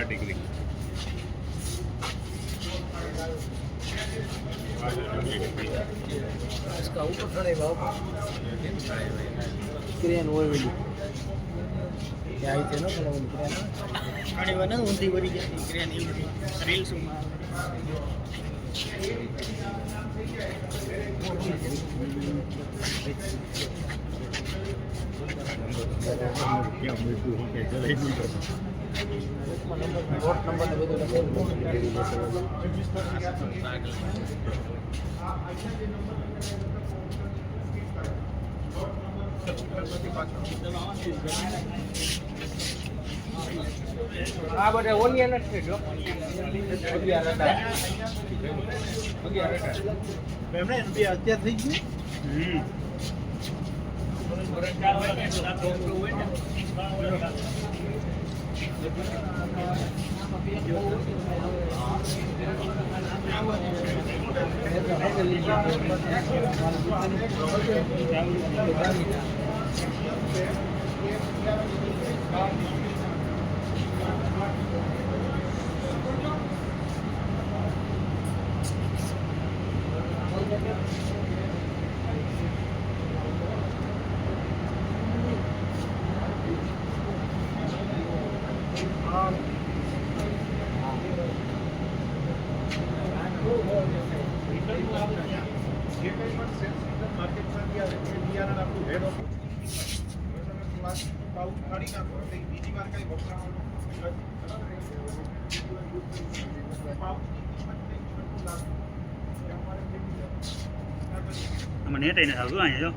degree इसका ऊपर खड़े भाव क्रेन वो भी क्या आई थे ना kalau क्रेन ઘણી વાર ઊંધી વળી જાય ક્રેન એવી રીલ્સમાં वोट नंबर ने બધું લખેલું આ બધા ઓનિયન જ છે જો 11 એમણે રૂપિયા અત્યાર થઈ ગયું મને નેટ એને આવતું અહીંયા જો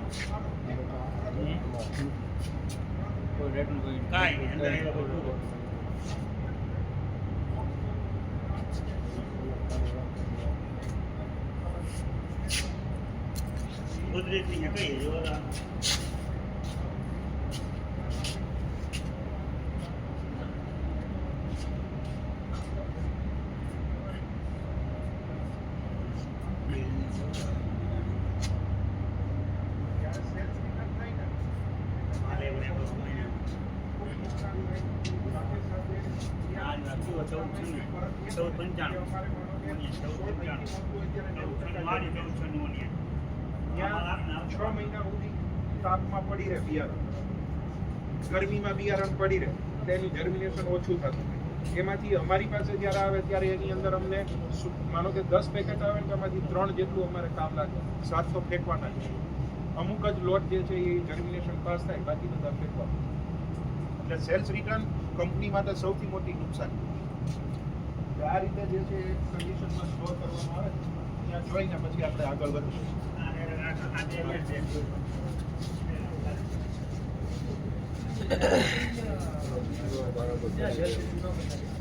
કોઈ રેટ નું કોઈ કાઈ ગુજરાતી કહીએ જો પડી રહે બિયારણ ગરમીમાં બિયારણ પડી રહે તેનું જર્મિનેશન ઓછું થતું એમાંથી અમારી પાસે જ્યારે આવે ત્યારે એની અંદર અમને માનો કે 10 પેકેટ આવે તો એમાંથી 3 જેટલું અમારે કામ લાગે 700 ફેંકવાના છે અમુક જ લોટ જે છે એ જર્મિનેશન પાસ થાય બાકી બધા ફેંકવાના એટલે સેલ્સ રિટર્ન કંપની માટે સૌથી મોટી નુકસાન આ રીતે જે છે એ કન્ડિશનમાં સ્ટોર કરવામાં આવે ત્યાં જોઈને પછી આપણે આગળ વધીશું બરાબર